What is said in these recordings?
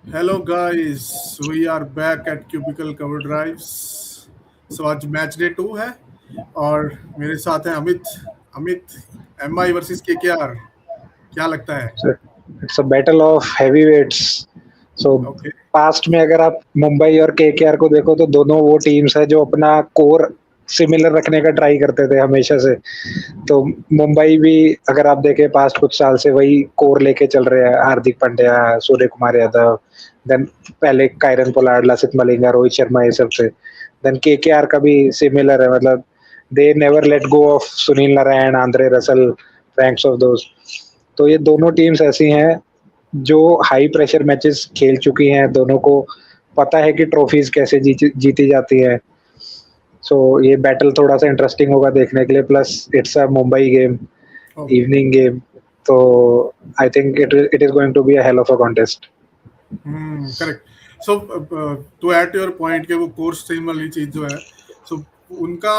Hello guys, we are back at Cubicle Cover Drives. So आज match day 2 है और मेरे साथ हैं Amit M I versus KKR। क्या लगता है? So it's a battle of heavyweights. So okay. Past में अगर आप मुंबई और केकेआर को देखो तो दोनों वो टीम्स है जो अपना कोर सिमिलर रखने का ट्राई करते थे हमेशा से। तो मुंबई भी अगर आप देखें पास्ट कुछ साल से वही कोर लेके चल रहे हैं, हार्दिक पांड्या, सूर्य कुमार यादव, देन पहले कायरन पोलार्ड, लसित मलिंगा, रोहित शर्मा, ये सब से। देन केकेआर का भी सिमिलर है, मतलब they never let go of Sunil Narayan, Andre Russell, ranks of दोस्त। तो ये दोनों टीम्स ऐसी हैं जो हाई प्रेशर मैचेस खेल चुकी हैं, दोनों को पता है कि ट्रॉफीज कैसे जीती जाती है। सो ये बैटल थोड़ा सा इंटरेस्टिंग होगा देखने के लिए, plus it's a Mumbai game, okay. Evening game. तो I think it is going to be a hell of a contest. Correct. So to add your point कि वो कोर्स सेम वाली चीज जो है, सो उनका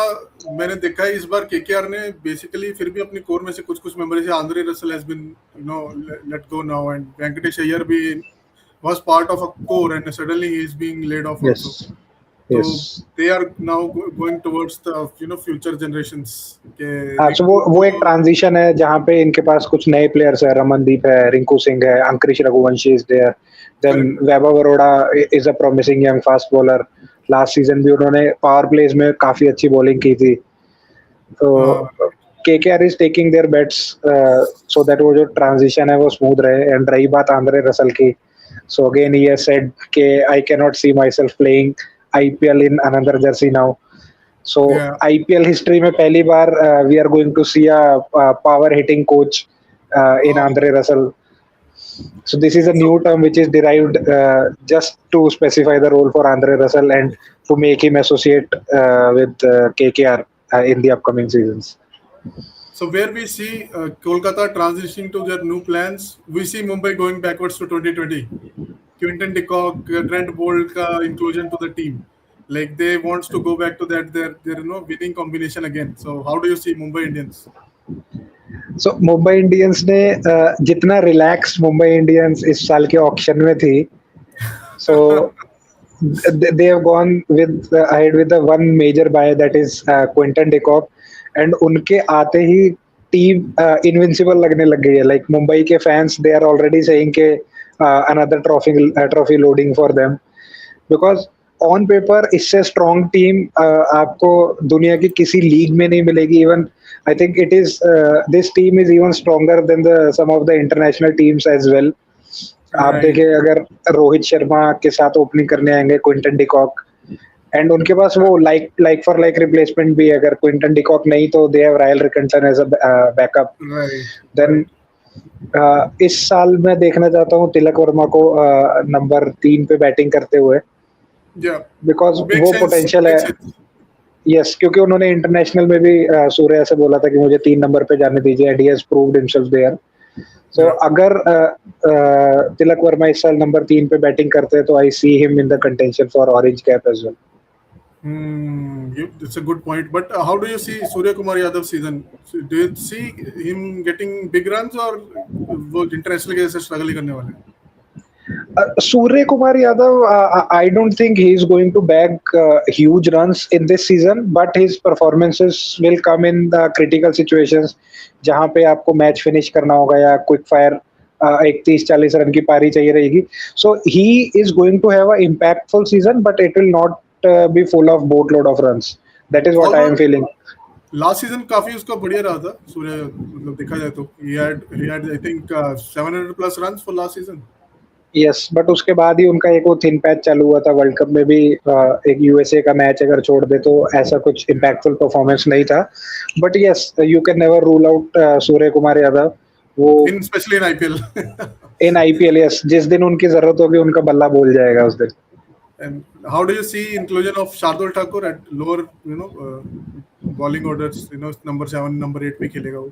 मैंने देखा है इस बार KKR ने बेसिकली फिर भी अपनी कोर में से कुछ मेंबर, जैसे Andre Russell has been let go now and Venkatesh Iyer भी was part of a core and suddenly he is being laid off yes, also. So yes. they are now going towards the future generations के हाँ, so वो एक Rinku. Transition है जहाँ पे इनके पास कुछ नए प्लेयर्स है, रमनदीप है, रिंकू सिंह है, Angkrish Raghuvanshi is there, then correct. Vaibhav Arora is a promising young fast bowler. Last season भी उन्होंने पावर प्लेज में काफी अच्छी बॉलिंग की थी। तो KKR is taking their bets so that वो जो ट्रांजिशन है वो स्मूथ रहे। एंड रही बात आंद्रे रसल की, so again he has said के I can not see myself playing IPL in another jersey now. So या IPL history में पहली बार we are going to see a power hitting coach in Andre Russell. So this is a so new term which is derived just to specify the role for Andre Russell and to make him associate with KKR in the upcoming seasons. so where we see Kolkata transitioning to their new plans, we see Mumbai going backwards to 2020. Quinton de Kock, Trent Bolt का inclusion to the team, like they wants to go back to that their winning combination again. So how do you see Mumbai Indians? So Mumbai Indians ने जितना relax Mumbai Indians इस साल के auction में थी, so they have gone with ahead with the one major buy, that is Quinton de Kock, and उनके आते ही team invincible लगने लग गई है। लाइक मुंबई के fans they are already saying के another trophy loading for them, because on paper इससे strong team आपको दुनिया की किसी लीग में नहीं मिलेगी। Even I think it is this team is even stronger than the some of the international teams as well. आप Right. देखें अगर रोहित शर्मा के साथ ओपनिंग करने आएंगे क्विंटन डिकॉक, एंड उनके पास वो लाइक फॉर लाइक रिप्लेसमेंट भी है। अगर क्विंटन डिकॉक नहीं तो they have Ryan Rickelton as a backup. Right. Then Right. इस साल मैं देखना चाहता हूँ तिलक वर्मा को नंबर 3 पे बैटिंग करते हुए, Yeah. बिकॉज Makes वो sense. पोटेंशियल है। Makes sense. यस, क्योंकि उन्होंने इंटरनेशनल में भी सूर्या से बोला था कि मुझे 3 नंबर पे जाने दीजिए, and he has proved himself there. So Yeah. अगर तिलक वर्मा इस साल नंबर 3 पे बैटिंग करते हैं तो I see him in the contention for orange cap as well. It's a good point. But how do you see Surya Kumar Yadav season? So, do you see him getting big runs or वो international के जैसे struggle ही करने वाले हैं? Surya Kumar Yadav, I don't think he is going to bag huge runs in this season, but his performances will come in the critical situations जहाँ पे आपको match finish करना होगा या क्विक फायर एक 30-40 रन की पारी चाहिए रहेगी। So he is going to have a impactful season, but it will not be full of boat load of runs. That is what I am Although feeling. last season काफी उसका बढ़िया रहा था सूर्य, मतलब देखा जाए तो he had I think 700 plus runs for last season. Yes, but उसके बाद ही उनका एक वो थिन पैच चालू हुआ था वर्ल्ड कप में भी। एक यूएसए का मैच अगर छोड़ दे तो ऐसा कुछ इम्पैक्टफुल परफॉर्मेंस नहीं था। But yes, you can never rule out Suryakumar Yadav. वो In especially in IPL. In IPL, yes, जिस दिन उनकी जरूरत होगी उनका बल्ला बोल जाएगा उस दिन। And how do you see inclusion of Shardul Thakur at lower, bowling orders? Number 7, number 8 पे खेलेगा वो.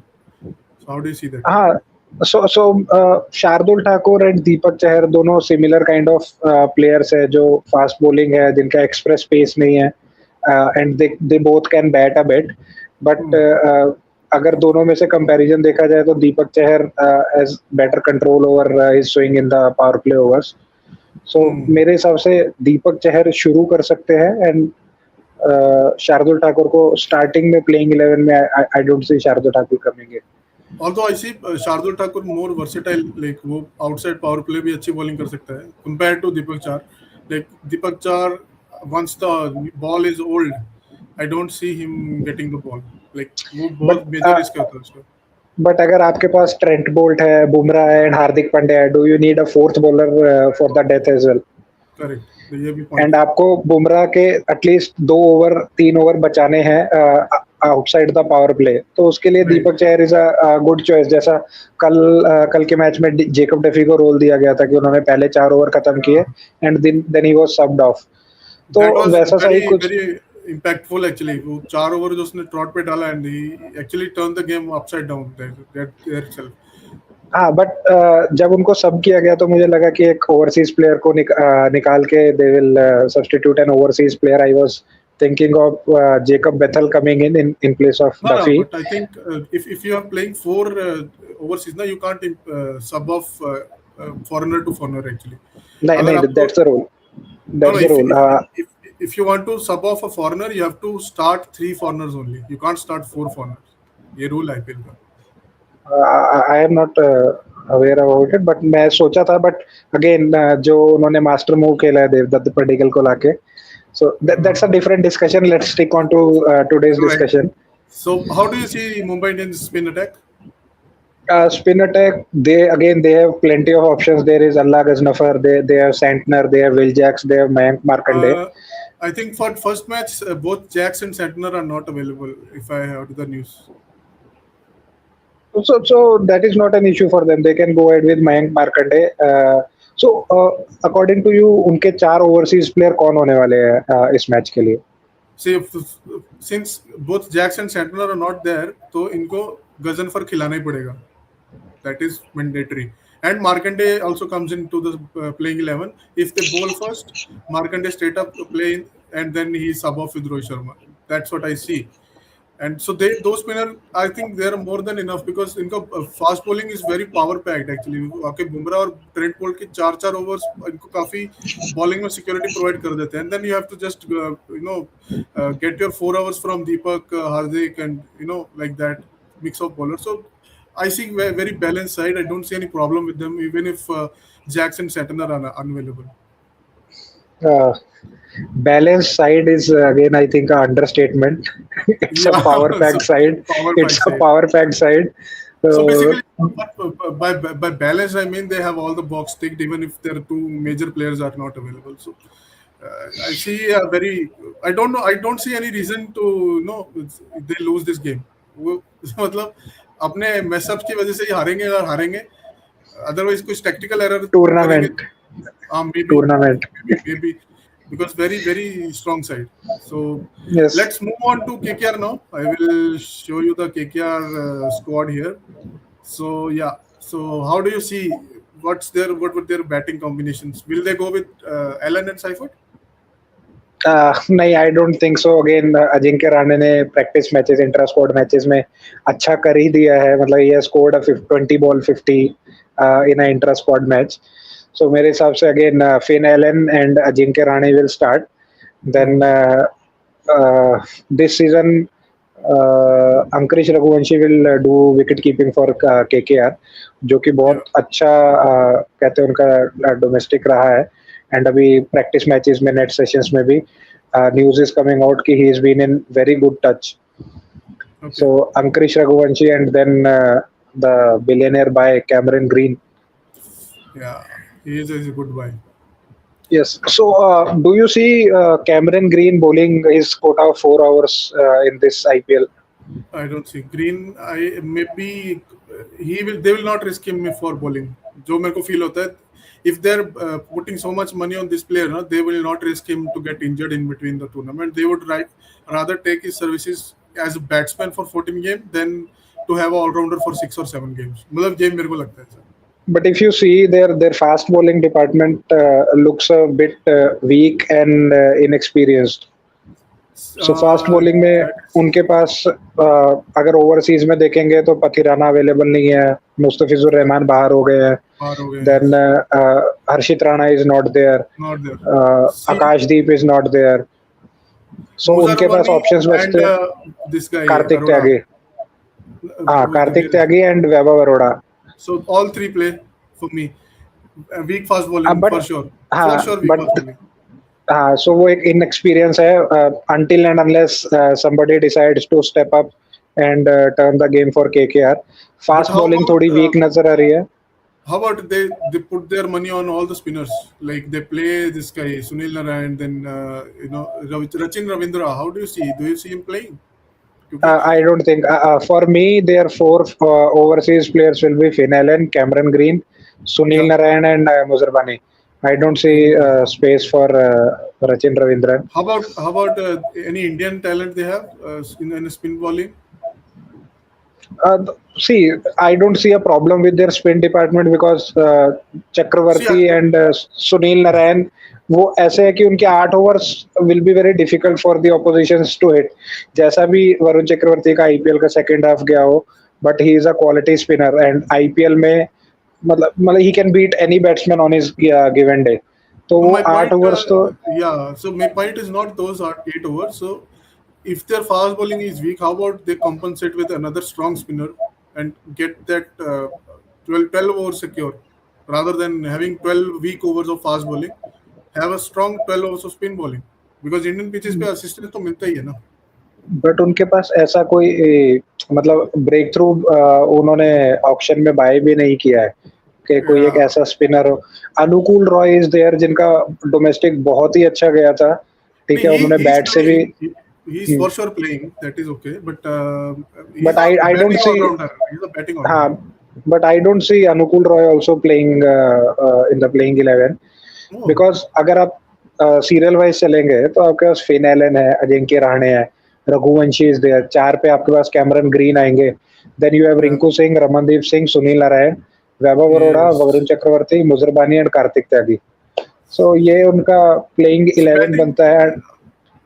So how do you see that? हाँ, सो शार्दुल ठाकुर एंड दीपक चहर दोनों सिमिलर काइंड ऑफ प्लेयर्स है जो फास्ट बॉलिंग है, जिनका एक्सप्रेस पेस नहीं है, and they both can bat a bit. But अगर दोनों में से कंपैरिजन देखा जाए तो Deepak Chahar has better control over his swing in the power play overs. So मेरे हिसाब से दीपक चहर शुरू कर सकते हैं, एंड शार्दुल ठाकुर को स्टार्टिंग में प्लेइंग 11 में आई don't C Shardul Thakur coming in. Although I see Shardul Thakur more versatile, like वो outside power play भी अच्छी bowling कर सकता है compared to दीपक चार. Like दीपक चार, once the ball is old, I don't see him getting the ball. Like वो बहुत major risk होता है उसका. बट अगर आपके पास ट्रेंट बोल्ट है, बुमराह है एंड हार्दिक पांड्या है, do you need a fourth bowler for the death as well? Correct. ये भी point एंड आपको बुमराह के एटलीस्ट 3 ओवर बचाने हैं आउटसाइड द पावर प्ले, तो उसके लिए Right. Deepak Chahar is a good choice. जैसा कल के मैच में जेकब डेफी को रोल दिया गया था कि उन्होंने पहले 4 ओवर खत्म किए and then he was subbed off. तो That was वैसा सही very कुछ. very impactful actually. वो 4 ओवर जो उसने ट्रॉट पे डाला and he actually turned the game upside down there itself. हाँ, बट जब उनको सब किया गया तो मुझे लगा कि एक ओवरसीज प्लेयर को निकाल के they will substitute N overseas player. I was thinking of Jacob Bethel coming in place of No, Duffy. but I think if you are playing 4 overseas, now you can't sub off foreigner to foreigner actually. No, that's the rule. That's the rule. If you want to sub off a foreigner, you have to start 3 foreigners only. You can't start 4 foreigners. ये rule IPL का. I am not aware about it, but मैं सोचा था, but again जो उन्होंने master move खेला है देवदत्त पडिक्कल को लाके, so that's a different discussion. Let's stick on to today's discussion. So how do you see Mumbai Indians spin attack? Spin attack, they have plenty of options. There is Allah Ghaznafar, they have Santner, they have Will Jacks, they have Mayank Markande. I think for first match both Jacks and Santner are not available if I heard the news. So that is not an issue for them. They can go ahead with Mayank Markande. So according to you, उनके 4 overseas player कौन होने वाले हैं इस match के लिए? See, since both Jacks and Santner are not there, तो इनको गजनफर खिलाना ही पड़ेगा. That is mandatory. And Markande also comes into the playing 11. If they bowl first, Markande straight up play, and then he sub off with Rohit Sharma. That's what I see. And so those spinners, I think they are more than enough because इनका fast bowling is very power packed actually. आके बुमराह और Trent Boult के 4 overs इनको काफी bowling में security provide कर देते हैं. And then you have to just get your 4 hours from Deepak, Hardik, and like that mix of bowlers. So I see very balanced side. I don't see any problem with them even if Jacks and Santner are unavailable. Balanced side is again, I think, an understatement. It's a power packed side. It's a power packed side. So basically, by balance, I mean they have all the box ticked, even if their 2 major players are not available. So I see a very. I don't know. I don't see any reason to they lose this game. मतलब अपने mashups की वजह से ही हारेंगे और हारेंगे. Otherwise, कुछ tactical error. Tournament. Maybe. Because very strong side. So yes. Let's move on to KKR now. I will show you the KKR squad here. So yeah. So how do you see what were their batting combinations? Will they go with Allen and Seifert? नहीं, I don't think so. Again Ajinkya Rahane ने practice matches, intra squad matches में अच्छा कर ही दिया है. मतलब ये scored 20 ball 50 in a intra squad match. So मेरे हिसाब से again Finn Allen and Ajinkya Rahane will start. Then this season Ankush Raghuvanshi will do wicket keeping for KKR, जो कि बहुत अच्छा कहते हैं उनका डोमेस्टिक रहा है. एंड अभी प्रैक्टिस मैचेस में, नेट सेशंस में भी न्यूज़ इज कमिंग आउट कि he is been in very good touch. So Ankush Raghuvanshi and then the billionaire by Cameron Green. Yeah. He is a good buy. Yes. So, do you see Cameron Green bowling his quota of 4 hours in this IPL? I don't see Green. They will not risk him for bowling. जो मेरे को feel होता है, if they're putting so much money on this player, they will not risk him to get injured in between the tournament. They would rather take his services as a batsman for 14 games than to have an all-rounder for 6 or 7 games. मतलब ये मेरे को लगता है. But if you see their fast bowling department looks a bit weak and inexperienced. So fast bowling में उनके पास अगर overseas में देखेंगे तो पथिराना अवेलेबल नहीं है, मुस्तफिजुर रहमान बाहर हो गए हैं. Then Harshit Rana is not there, not there. See, Akashdeep is not there. So उनके पास Muzarwani options and बचते हैं this guy कार्तिक Arora, त्यागी, हाँ who is the Kartik real. Tyagi and Vaibhav Arora. So all three play for me. Weak fast bowling but for sure. For हाँ sure weak fast but bowling. हाँ सो वो एक inexperience है until and unless somebody decides to step up and turn the game for KKR. But fast how bowling थोड़ी about week नजर आ रही है. how about they put their money on all the spinners? Like they play this guy Sunil Narayan, then Rachin Ravindra. How do you see? Do you see him playing? क्योंकि I don't think. For me, their four overseas players will be Finn Allen, Cameron Green, Sunil yeah. Narayan, and Muzarbani. I don't see space for Rachin Ravindran. How about any Indian talent they have in spin bowling? See, I don't see a problem with their spin department because See, Chakravarti and Sunil Narayan वो ऐसे है कि उनके 8 overs will be very difficult for the oppositions to hit. जैसा भी वरुण चक्रवर्ती का IPL का second half गया हो, but he is a quality spinner and IPL में मतलब he can beat any batsman on his given day. तो no, वो my 8 ओवर्स तो yeah. So my point is not those are 8 overs. So if their fast bowling is weak, how about they compensate with another strong spinner and get that 12 overs secure rather than having 12 weak overs of fast bowling, have a strong 12 overs of spin bowling because Indian pitches पे assistance तो मिलता ही है ना. But उनके पास ऐसा कोई मतलब break through उन्होंने ऑक्शन में बाय भी नहीं किया है कि कोई एक Yeah. ऐसा स्पिनर हो. अनुकूल रॉय इज देयर जिनका डोमेस्टिक बहुत ही अच्छा गया था. ठीक है, उन्होंने He's बैट से भी. playing. He's for sure playing. That is okay. But he's but a I don't batting see. all rounder. He's a batting all हाँ, rounder. But I don't see Anukul Roy also playing in the playing 11 No. Because अगर आप serial wise चलेंगे तो आपके पास Finn Allen है, अजिंक्य रहाणे है, Raghuvanshi is there. 4 पे आपके पास कैमरन ग्रीन आएंगे. Then you have Yeah. Rinku Singh, Ramandeep Singh, Sunil Narine, Vaibhav Arora, Yes. Varun Chakravarthy, Muzarabani and Kartik Tyagi. So ये उनका प्लेइंग See, 11 batting. बनता है.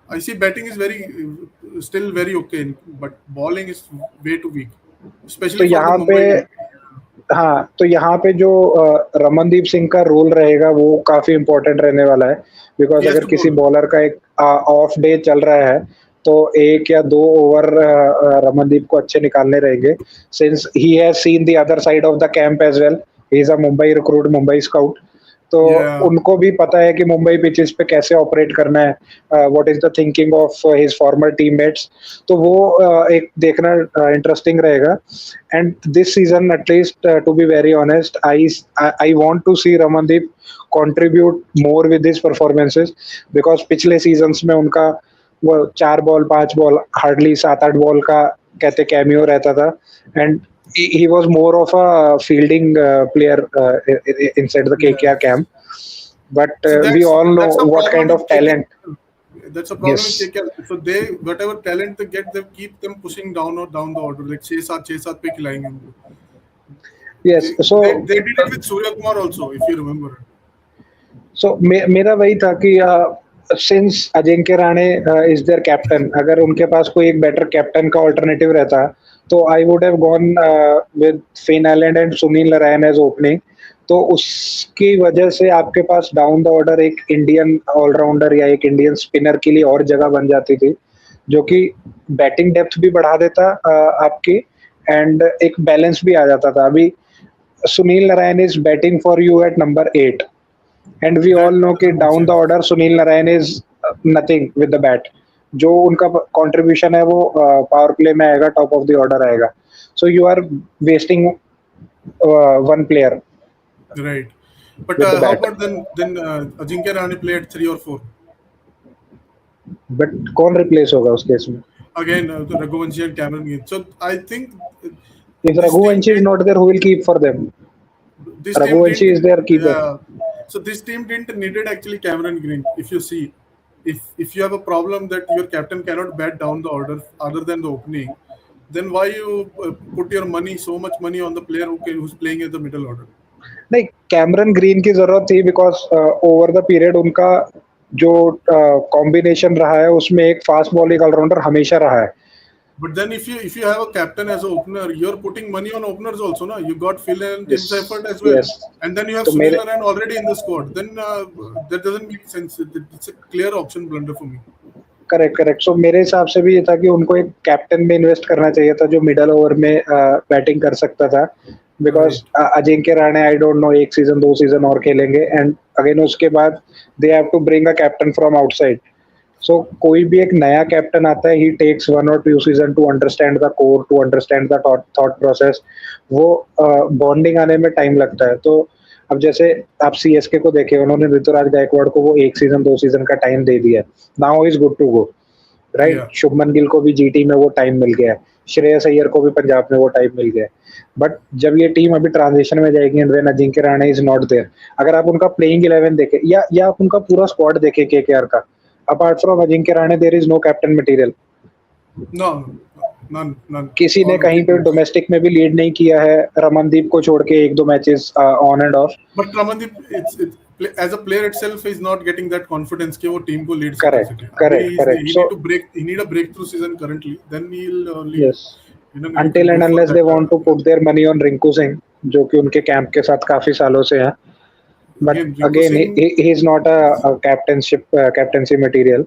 I see batting is still very okay, but bowling is way too weak, तो especially for the यहाँ पे Mumbai. हाँ, तो यहाँ पे जो रमनदीप सिंह का रोल रहेगा वो काफी इम्पोर्टेंट रहने वाला है. बिकॉज He has अगर to किसी bowl. बॉलर का एक ऑफ डे चल रहा है तो 1 या 2 ओवर रमनदीप को अच्छे निकालने रहेंगे. Since he has seen the other side of the camp as well, he is a Mumbai recruit, Mumbai scout. तो Yeah. उनको भी पता है कि मुंबई पिचेस पे कैसे ऑपरेट करना है, what is the thinking of his former teammates. तो वो एक देखना इंटरेस्टिंग रहेगा. And this season at least to be very honest I want to see Ramandeep contribute more with his performances. Because पिछले सीजन्स में उनका वो 4 बॉल 5 बॉल हार्डली 7-8 बॉल का कहते कैमियो रहता था. And he was more of a fielding player inside the KKR Yes. camp. But See, we all know that's a what problem kind with of talent. KKR. That's a problem Yes. with KKR. So they whatever talent they get, they keep them pushing down the order. Like 6-7 पे खिलाएंगे उनको. Yes. So They did it with Surya Kumar also, if you remember. मेरा वही था कि since Ajinkya Rahane is there captain, अगर उनके पास कोई एक बेटर कैप्टन का ऑल्टरनेटिव रहता तो I would have gone with Finn Allen and Sunil Narine as opening. तो उसकी वजह से आपके पास डाउन द ऑर्डर एक इंडियन ऑलराउंडर या एक इंडियन स्पिनर के लिए और जगह बन जाती थी, जो कि बैटिंग डेप्थ भी बढ़ा देता आपकी एंड एक बैलेंस भी आ जाता था. अभी Sunil Narine is batting for you at number 8 and we all know कि down the order Sunil Narine is nothing with the bat. जो उनका कंट्रीब्यूशन है वो पावर प्ले में आएगा, टॉप ऑफ द ऑर्डर आएगा. So you are wasting one player. Right. But With the how bat. about then Ajinkya Rahane play at 3 or 4? But कौन replace होगा उस केस में? Again, Raghuvanshi and Cameron Green. So I think If Raghuvanshi is not there, who will keep for them? this team Raghuvanshi didn't- is their keeper. Yeah. So this team didn't needed actually Cameron Green. If you see, if you have a problem that your captain cannot bat down the order other than the opening, then why you put your money, so much money on the player who's playing at the middle order? नहीं, Cameron green की जरूरत थी because over the period उनका जो combination रहा है उसमें एक फास्ट बॉलिंग ऑलराउंडर हमेशा रहा है. But then if you have a captain as an opener, you're putting money on openers also, no? You got Phil and Tim Yes, Seifert as well, yes. and then you have तो Sunil मेरे Narine already in the squad. Then that doesn't make sense. It's a clear option blunder for me. Correct correct so मेरे हिसाब से भी ये था कि उनको एक कैप्टन में इन्वेस्ट करना चाहिए था जो मिडल ओवर में बैटिंग कर सकता था because Right. Ajinkya Rahane I don't know एक सीजन 2 सीजन और खेलेंगे एंड अगेन उसके बाद they have to bring a captain from outside so कोई भी एक नया कैप्टन आता है he takes 1 or 2 season to understand the core to understand the thought process वो बॉन्डिंग आने में टाइम लगता है तो अब जैसे आप सीएसके को देखे उन्होंने ऋतुराज गायकवाड़ को वो 1 सीजन 2 सीजन का टाइम दे दिया now is good to go right Yeah. Shubman Gill को भी जीटी में वो टाइम मिल गया है श्रेयस अय्यर को भी पंजाब में वो टाइम मिल गया है बट जब ये टीम अभी ट्रांजिशन में जाएगी and when Ajinkya Rahane is not there अगर आप उनका प्लेइंग 11 देखें या आप उनका पूरा स्क्वाड देखें केकेआर का apart from Ajinkya Rahane there is no captain material No, none. किसी ने All कहीं पे rookies. डोमेस्टिक में भी लीड नहीं किया है रमनदीप को छोड़ के 1-2 matches on end of But Ramandeep, as a player itself, is not getting that confidence कि वो टीम को lead कर करेक्ट सके. Correct correct He so need to break. He need a breakthrough season currently. Then he'll only, yes maybe until can and go for unless they that. want to put their money on Rinku Singh जो कि उनके camp के साथ काफी सालों से है but Rinku again Singh, he is not a captaincy material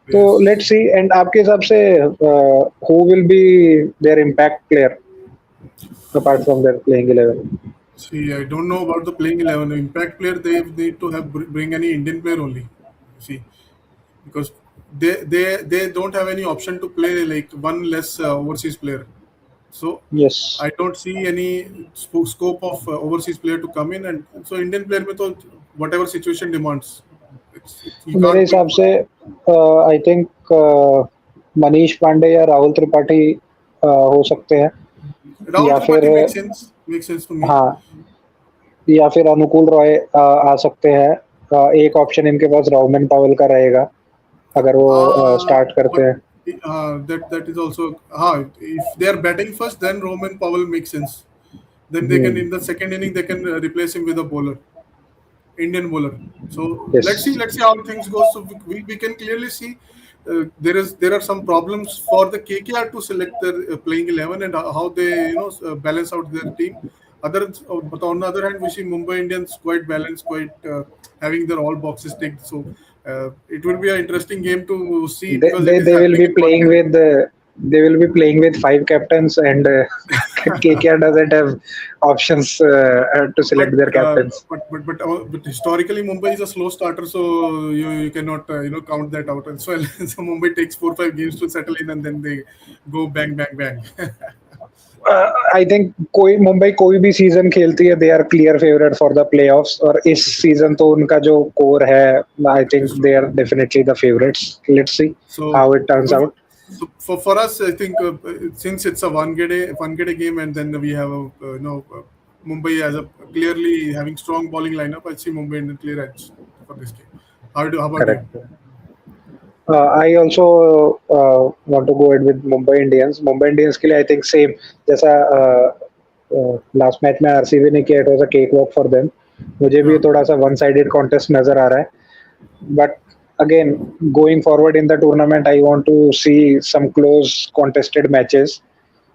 तो yes. let's see and आपके हिसाब से who will be their impact player apart from their playing 11 See, I don't know about the playing 11. Impact player, they need to have bring any Indian player only. See, because they don't have any option to play like one less overseas player. So yes I don't see any scope of overseas player to come in, and so Indian player में तो whatever situation demands. You मेरे can't हिसाब pick से I think Manish Pandey या राहुल त्रिपाठी हो सकते हैं Rahul या फिर Tripathi makes sense to me. हाँ या फिर अनुकूल रॉय आ सकते हैं एक ऑप्शन इनके पास रोहमन पावेल का रहेगा अगर वो स्टार्ट करते हैं That is also if they are batting first, then Roman Powell makes sense. Then they can in the second inning they can replace him with a bowler, Indian bowler. So Yes. let's see how things go. So we can clearly see there are some problems for the KKR to select their playing 11 and how they balance out their team. But on the other hand, we see Mumbai Indians quite balanced, quite having their all boxes ticked. So it will be an interesting game to see because it is they will happening be in playing one day. with they will be playing with 5 captains and KKR doesn't have options to select their captains. But historically Mumbai is a slow starter, so you cannot count that out as well. So Mumbai takes 4-5 games to settle in, and then they go bang bang bang. I think Mumbai कोई भी season खेलती है they are clear favourite for the playoffs और इस season तो उनका जो core है I think they are definitely the favourites let's see how it turns out So for us, I think since it's a one day game, and then we have Mumbai as a clearly having strong bowling lineup, I see Mumbai in a clear edge for this game. How about Correct. you? I also want to go ahead with Mumbai Indians. Mumbai Indians के लिए I think same जैसा last match में RCB ने किया, it was a cakewalk for them. मुझे भी थोड़ा सा one sided contest नजर आ रहा है, but again going forward in the tournament I want to see some close contested matches.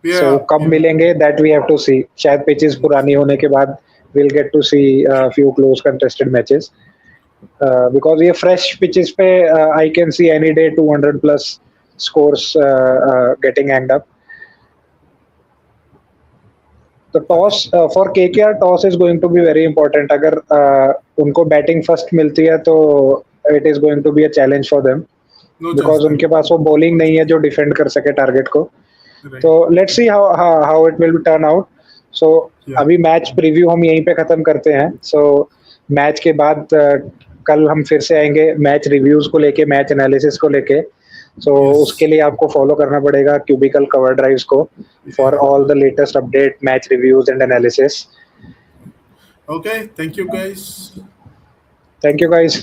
So कब मिलेंगे that we have to see. शायद pitches पुरानी होने के बाद we'll get to see a few close contested matches. Because ये fresh pitches पे I can see any day 200 plus scores getting hanged up. तो toss for KKR toss is going to be very important. अगर उनको batting first मिलती है तो it is going to be a challenge for them. No because chance. उनके पास वो bowling नहीं है जो defend कर सके target को. Right. तो let's see how it will turn out. So अभी मैच प्रीव्यू हम यहीं पे खत्म करते हैं. So मैच के बाद कल हम फिर से आएंगे मैच रिव्यूज को लेके, मैच एनालिसिस को लेके. So उसके लिए आपको फॉलो करना पड़ेगा क्यूबिकल कवर ड्राइव्स को for all the latest update, match reviews and analysis. Okay, thank you guys. Thank you guys.